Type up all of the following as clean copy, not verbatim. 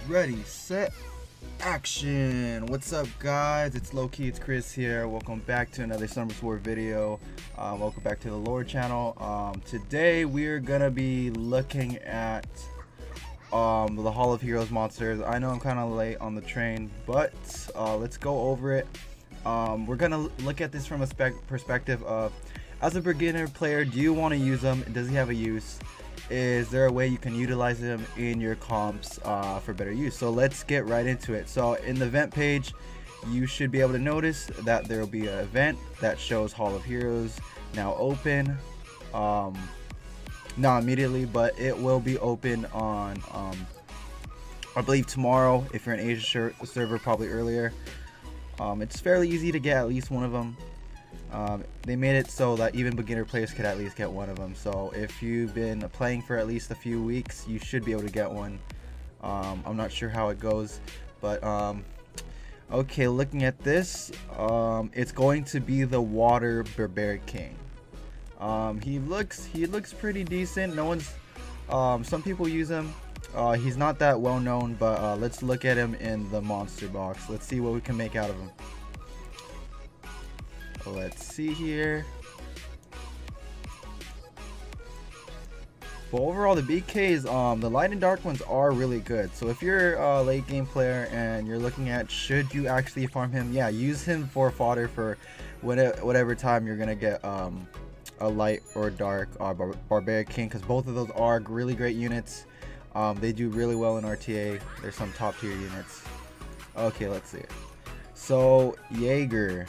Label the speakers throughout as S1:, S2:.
S1: Ready, set, action. What's up, guys? It's Low-Key, it's Chris here. Welcome back to another Summer Sword video. Welcome back to the lore channel. Today we're gonna be looking at the Hall of Heroes monsters. I know I'm kind of late on the train, but let's go over it. We're gonna look at this from a perspective of, as a beginner player, do you want to use them? Does he have a use? Is there a way you can utilize them in your comps for better use? So let's get right into it. So in the event page, you should be able to notice that there will be an event that shows Hall of Heroes now open. Not immediately, but it will be open on I believe tomorrow if you're an Asia server, probably earlier. It's fairly easy to get at least one of them. They made it so that even beginner players could at least get one of them. So if you've been playing for at least a few weeks, you should be able to get one. I'm not sure how it goes, but okay, looking at this, it's going to be the Water Barbaric King. He looks pretty decent. No one's some people use him. He's not that well known, but let's look at him in the monster box. Let's see what we can make out of him. Let's see here. But overall, the BKs, the light and dark ones are really good. So if you're a late game player and you're looking at should you actually farm him, yeah, use him for fodder for whatever time you're gonna get a light or dark Barbaric King, because both of those are really great units. They do really well in RTA. There's some top tier units. Okay, let's see. So Aegir.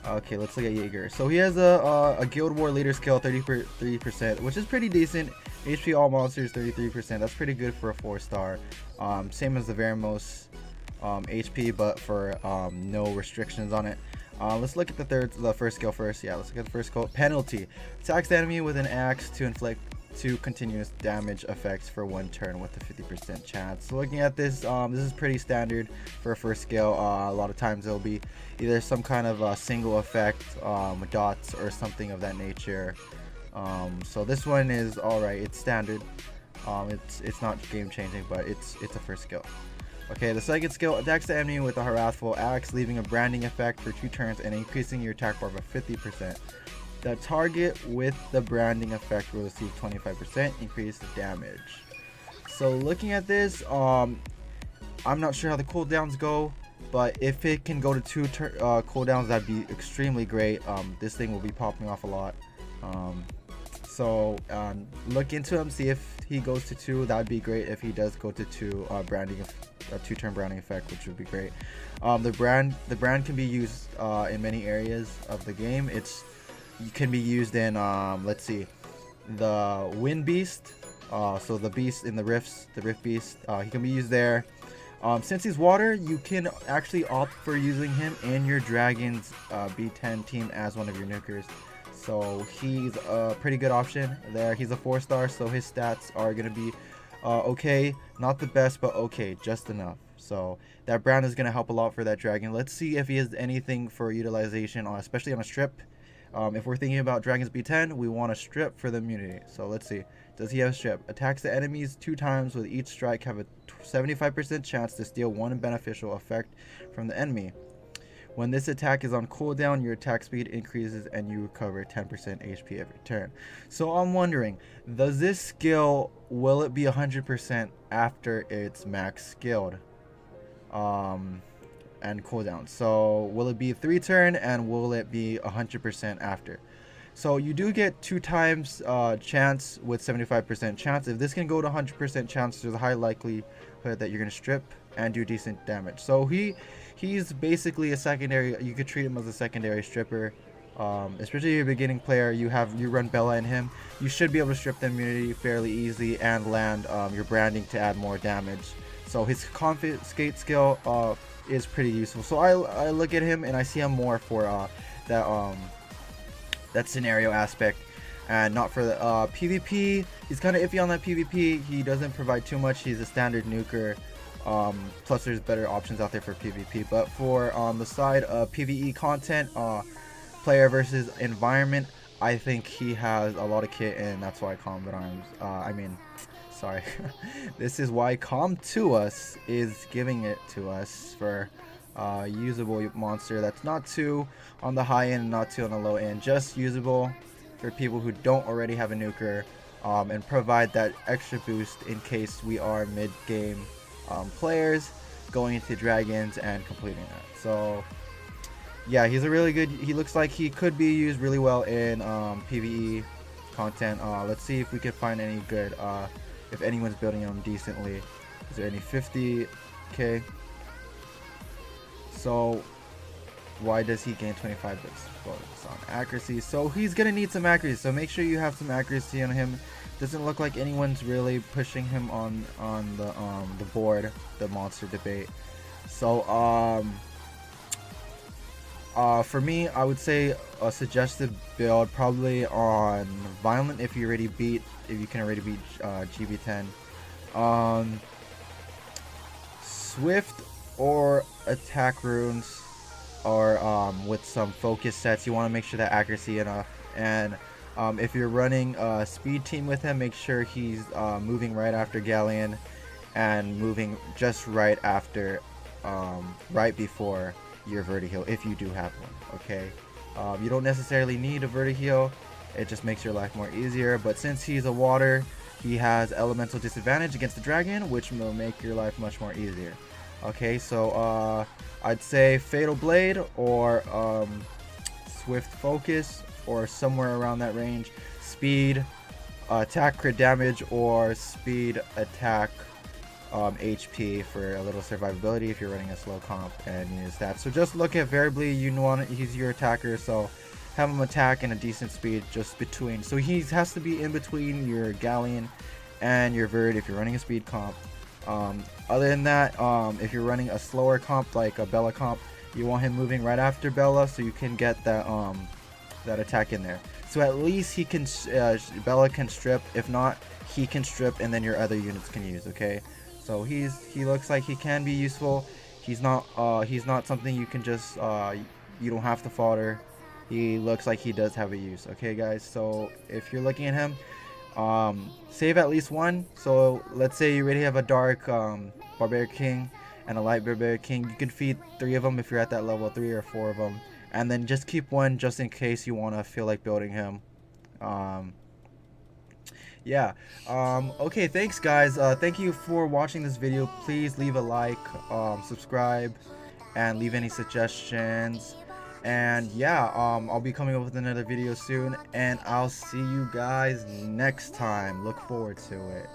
S1: Okay, let's look at Aegir. So he has a Guild War leader skill 33%, which is pretty decent. HP all monsters 33%. That's pretty good for a 4-star. Same as the very most HP, but for no restrictions on it. Let's look at the first skill first. Yeah, let's look at the first skill. Penalty. Attacks the enemy with an axe to inflict 2 continuous damage effects for 1 turn with a 50% chance. So looking at this, this is pretty standard for a first skill. A lot of times it'll be either some kind of single effect, dots or something of that nature. So this one is alright. It's standard. It's not game changing, but it's a first skill. Okay, the second skill attacks the enemy with a harassful axe, leaving a branding effect for 2 turns and increasing your attack bar by 50%. The target with the branding effect will receive 25% increased damage. So looking at this, I'm not sure how the cooldowns go, but if it can go to 2 cooldowns, that'd be extremely great. This thing will be popping off a lot. So look into him, see if he goes to 2. That'd be great. If he does go to 2, branding, a 2-turn branding effect, which would be great. The brand can be used in many areas of the game. It can be used in let's see, the Wind Beast, so the beast in the rifts, the Rift Beast, he can be used there. Since he's water, you can actually opt for using him in your Dragon's B10 team as one of your nukers. So he's a pretty good option there. He's a 4-star, so his stats are gonna be okay, not the best, but okay, just enough. So that brand is gonna help a lot for that dragon. Let's see if he has anything for utilization, especially on a strip. If we're thinking about Dragon's B10, we want a strip for the immunity. So let's see. Does he have a strip? Attacks the enemies 2 times with each strike, have a 75% chance to steal 1 beneficial effect from the enemy. When this attack is on cooldown, your attack speed increases and you recover 10% HP every turn. So I'm wondering, does this skill, will it be 100% after it's max skilled? And cooldown. So will it be 3 turn and will it be 100% after? So you do get 2 times chance with 75% chance. If this can go to 100% chance, there's a high likelihood that you're gonna strip and do decent damage. So he's basically a secondary. You could treat him as a secondary stripper. Especially if you're a beginning player, you run Bella in him, you should be able to strip the immunity fairly easy and land your branding to add more damage. So his confiscate skill is pretty useful. So I look at him and I see him more for that scenario aspect and not for the PvP. He's kind of iffy on that PvP. He doesn't provide too much. He's a standard nuker. Plus there's better options out there for PvP, but for the side of PvE content, player versus environment, I think he has a lot of kit, and that's why Combat Arms, sorry. This is why Com2us is giving it to us for usable monster that's not too on the high end and not too on the low end, just usable for people who don't already have a nuker, and provide that extra boost in case we are mid-game players going into dragons and completing that. So yeah, he's a really good, he looks like he could be used really well in PvE content. Let's see if we can find any good, if anyone's building him decently. Is there any 50k? So why does he gain 25 bits bonus on accuracy? So he's gonna need some accuracy, so make sure you have some accuracy on him. Doesn't look like anyone's really pushing him on the board, the monster debate. So for me, I would say a suggested build probably on Violent if you can already beat GB10. Swift or attack runes, or with some focus sets. You want to make sure that accuracy enough. And if you're running a speed team with him, make sure he's moving right after Galleon and moving just right after, right before your Vertiheal, if you do have one. Okay, you don't necessarily need a Vertiheal, it just makes your life more easier, but since he's a water, he has elemental disadvantage against the dragon, which will make your life much more easier. Okay, so I'd say Fatal Blade or Swift Focus, or somewhere around that range. Speed, attack crit damage, or speed attack HP for a little survivability if you're running a slow comp, and use that. So just look at variably, he's your attacker, so have him attack and a decent speed just between. So he has to be in between your Galleon and your Verd if you're running a speed comp. Other than that, if you're running a slower comp like a Bella comp, you want him moving right after Bella so you can get that that attack in there. So at least he can Bella can strip. If not, he can strip, and then your other units can use. Okay, so he looks like he can be useful. He's not something you can just you don't have to fodder. He looks like he does have a use. Okay, guys. So if you're looking at him, save at least one. So let's say you already have a dark Barbaric King and a light Barbaric King. You can feed 3 of them if you're at that level, 3 or 4 of them, and then just keep one just in case you want to feel like building him. Yeah. Okay, thanks guys. Thank you for watching this video. Please leave a like, subscribe, and leave any suggestions. And yeah, I'll be coming up with another video soon, and I'll see you guys next time. Look forward to it.